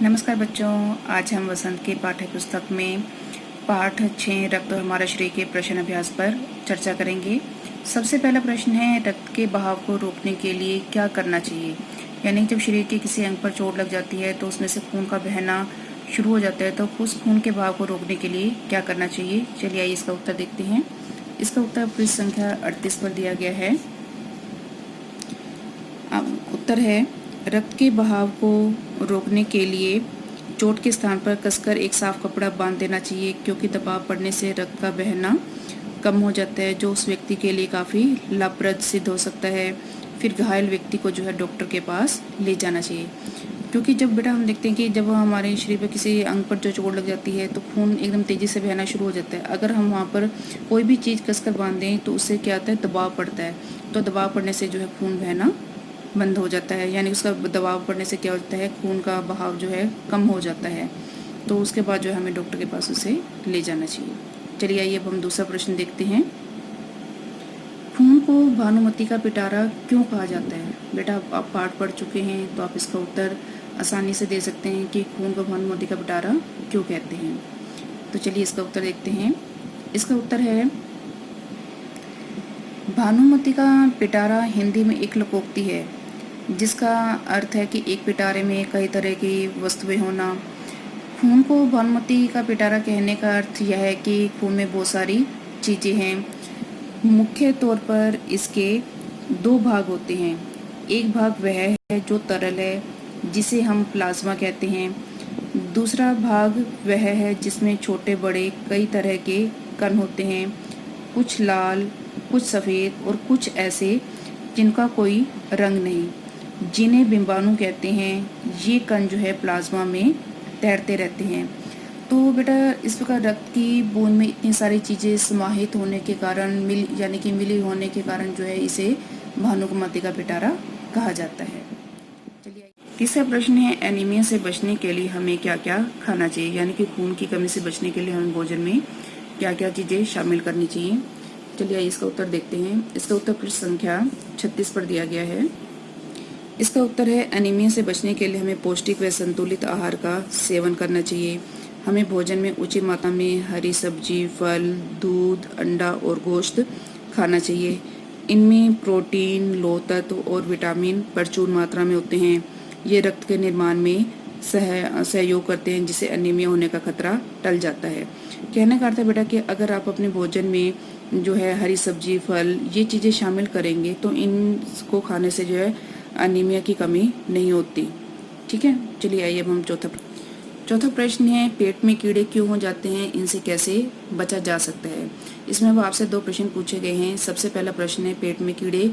नमस्कार बच्चों, आज हम वसंत के पाठ्य पुस्तक में पाठ 6 रक्त और हमारा शरीर के प्रश्न अभ्यास पर चर्चा करेंगे। सबसे पहला प्रश्न है, रक्त के बहाव को रोकने के लिए क्या करना चाहिए। यानी जब शरीर के किसी अंग पर चोट लग जाती है तो उसमें से खून का बहना शुरू हो जाता है, तो उस खून के बहाव को रोकने के लिए क्या करना चाहिए। चलिए आइए इसका उत्तर देखते हैं। इसका उत्तर पृष्ठ संख्या 38 पर दिया गया है। अब उत्तर है, रक्त के बहाव को रोकने के लिए चोट के स्थान पर कसकर एक साफ कपड़ा बांध देना चाहिए, क्योंकि दबाव पड़ने से रक्त का बहना कम हो जाता है, जो उस व्यक्ति के लिए काफ़ी लाभप्रद सिद्ध हो सकता है। फिर घायल व्यक्ति को जो है डॉक्टर के पास ले जाना चाहिए, क्योंकि जब बेटा हम देखते हैं कि जब हमारे शरीर पर किसी अंग पर जो चोट लग जाती है तो खून एकदम तेज़ी से बहना शुरू हो जाता है। अगर हम वहाँ पर कोई भी चीज़ कसकर बांध दें तो उससे क्या होता है, दबाव पड़ता है। तो दबाव पड़ने से जो है खून बहना बंद हो जाता है, यानी उसका दबाव पड़ने से क्या होता है, खून का बहाव जो है कम हो जाता है। तो उसके बाद जो है हमें डॉक्टर के पास उसे ले जाना चाहिए। चलिए आइए अब हम दूसरा प्रश्न देखते हैं। खून को भानुमति का पिटारा क्यों कहा जाता है। बेटा आप पाठ पढ़ चुके हैं तो आप इसका उत्तर आसानी से दे सकते हैं कि खून को भानुमति का पिटारा क्यों कहते हैं। तो चलिए इसका उत्तर देखते हैं। इसका उत्तर है, भानुमति का पिटारा हिंदी में एक लोकोक्ति है, जिसका अर्थ है कि एक पिटारे में कई तरह की वस्तुएं होना। खून को भानुमति का पिटारा कहने का अर्थ यह है कि खून में बहुत सारी चीज़ें हैं। मुख्य तौर पर इसके दो भाग होते हैं। एक भाग वह है जो तरल है, जिसे हम प्लाज्मा कहते हैं। दूसरा भाग वह है जिसमें छोटे बड़े कई तरह के कण होते हैं, कुछ लाल, कुछ सफ़ेद और कुछ ऐसे जिनका कोई रंग नहीं, जिन्हें बिंबाणु कहते हैं। ये कण जो है प्लाज्मा में तैरते रहते हैं। तो बेटा इस प्रकार रक्त की बूंद में इतनी सारी चीज़ें समाहित होने के कारण मिली होने के कारण जो है इसे भानुमति का पिटारा कहा जाता है। चलिए तीसरा प्रश्न है, एनीमिया से बचने के लिए हमें क्या क्या खाना चाहिए। यानी कि खून की कमी से बचने के लिए हमें भोजन में क्या क्या चीज़ें शामिल करनी चाहिए। चलिए इसका उत्तर देखते हैं। इसका उत्तर पृष्ठ संख्या 36 पर दिया गया है। इसका उत्तर है, एनीमिया से बचने के लिए हमें पौष्टिक व संतुलित आहार का सेवन करना चाहिए। हमें भोजन में उचित मात्रा में हरी सब्जी, फल, दूध, अंडा और गोश्त खाना चाहिए। इनमें प्रोटीन, लौह तत्व और विटामिन प्रचुर मात्रा में होते हैं। ये रक्त के निर्माण में सहयोग करते हैं, जिससे एनीमिया होने का खतरा टल जाता है। कहने का अर्थ है बेटा कि अगर आप अपने भोजन में जो है हरी सब्जी, फल, ये चीज़ें शामिल करेंगे तो इनको खाने से जो है एनीमिया की कमी नहीं होती। ठीक है, चलिए आइए अब हम चौथा प्रश्न है, पेट में कीड़े क्यों हो जाते हैं, इनसे कैसे बचा जा सकता है। इसमें अब आपसे दो प्रश्न पूछे गए हैं। सबसे पहला प्रश्न है, पेट में कीड़े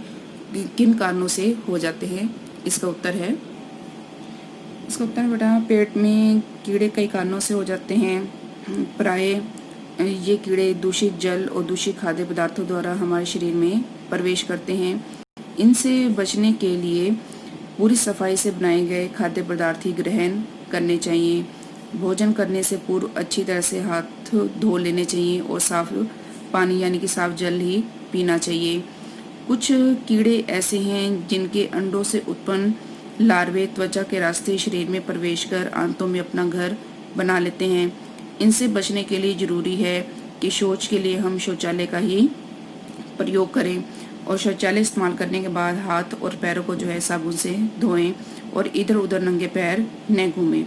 किन कारणों से हो जाते हैं। इसका उत्तर है बेटा, पेट में कीड़े कई कारणों से हो जाते हैं। प्राय ये कीड़े दूषित जल और दूषित खाद्य पदार्थों द्वारा हमारे शरीर में प्रवेश करते हैं। इनसे बचने के लिए पूरी सफाई से बनाए गए खाद्य पदार्थ ही ग्रहण करने चाहिए। भोजन करने से पूर्व अच्छी तरह से हाथ धो लेने चाहिए और साफ पानी यानी कि साफ जल ही पीना चाहिए। कुछ कीड़े ऐसे हैं जिनके अंडों से उत्पन्न लार्वे त्वचा के रास्ते शरीर में प्रवेश कर आंतों में अपना घर बना लेते हैं। इनसे बचने के लिए जरूरी है कि शौच के लिए हम शौचालय का ही प्रयोग करें और शौचालय इस्तेमाल करने के बाद हाथ और पैरों को जो है साबुन से धोएं और इधर उधर नंगे पैर न घूमें।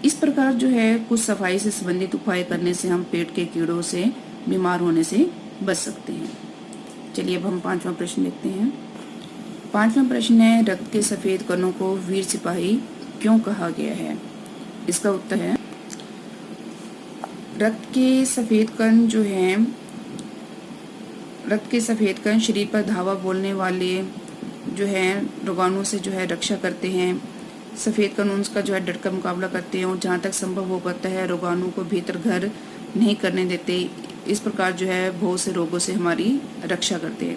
इस प्रकार जो है कुछ सफाई से संबंधित उपाय करने से हम पेट के कीड़ों से बीमार होने से बच सकते हैं। चलिए अब हम पांचवा प्रश्न देखते हैं। पांचवा प्रश्न है, रक्त के सफेद कणों को वीर सिपाही क्यों कहा गया है। इसका उत्तर है, रक्त के सफेद कण शरीर पर धावा बोलने वाले जो है रोगाणु से जो है रक्षा करते हैं। सफ़ेद कण उनका जो है डट का मुकाबला करते हैं और जहाँ तक संभव हो पाता है रोगाणु को भीतर घर नहीं करने देते। इस प्रकार जो है बहुत से रोगों से हमारी रक्षा करते हैं।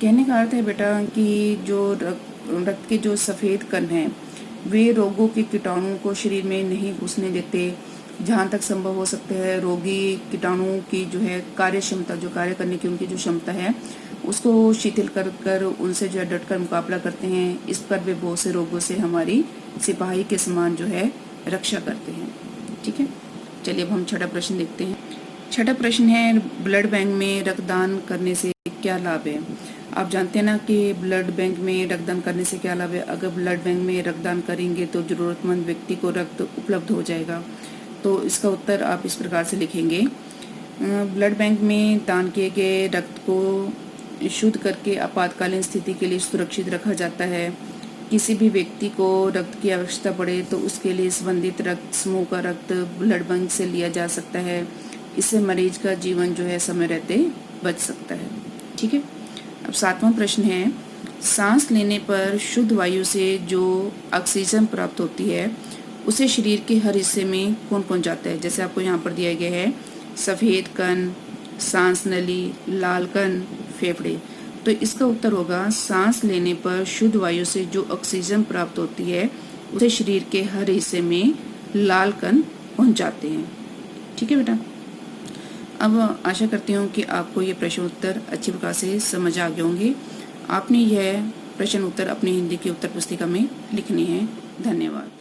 कहने का अर्थ है बेटा कि जो रक्त के जो सफ़ेद कण हैं वे रोगों के कीटाणुओं को शरीर में नहीं घुसने देते। जहाँ तक संभव हो सकता है रोगी कीटाणुओं की जो है कार्य क्षमता, जो कार्य करने की उनकी जो क्षमता है उसको शिथिल कर उनसे जो है डट कर मुकाबला करते हैं। इस पर वे बहुत से रोगों से हमारी सिपाही के समान जो है रक्षा करते हैं। ठीक है, चलिए अब हम छठा प्रश्न देखते हैं। छठा प्रश्न है, ब्लड बैंक में रक्तदान करने से क्या लाभ है। आप जानते हैं ना कि ब्लड बैंक में रक्तदान करने से क्या लाभ है। अगर ब्लड बैंक में रक्तदान करेंगे तो ज़रूरतमंद व्यक्ति को रक्त उपलब्ध हो जाएगा। तो इसका उत्तर आप इस प्रकार से लिखेंगे, ब्लड बैंक में दान किए गए रक्त को शुद्ध करके आपातकालीन स्थिति के लिए सुरक्षित रखा जाता है। किसी भी व्यक्ति को रक्त की आवश्यकता पड़े तो उसके लिए संबंधित रक्त समूह का रक्त ब्लड बैंक से लिया जा सकता है। इससे मरीज का जीवन जो है समय रहते बच सकता है। ठीक है, अब सातवां प्रश्न है, सांस लेने पर शुद्ध वायु से जो ऑक्सीजन प्राप्त होती है उसे शरीर के हर हिस्से में कौन पहुंचाता है। जैसे आपको यहाँ पर दिया गया है, सफ़ेद कण, सांस नली, लाल कण, फेफड़े। तो इसका उत्तर होगा, सांस लेने पर शुद्ध वायु से जो ऑक्सीजन प्राप्त होती है उसे शरीर के हर हिस्से में लाल कण पहुंचाते हैं। ठीक है बेटा, अब आशा करती हूँ कि आपको ये प्रश्न उत्तर अच्छी प्रकार से समझ आ गए होंगे। आपने यह प्रश्न उत्तर अपनी हिंदी की उत्तर पुस्तिका में लिखने हैं। धन्यवाद।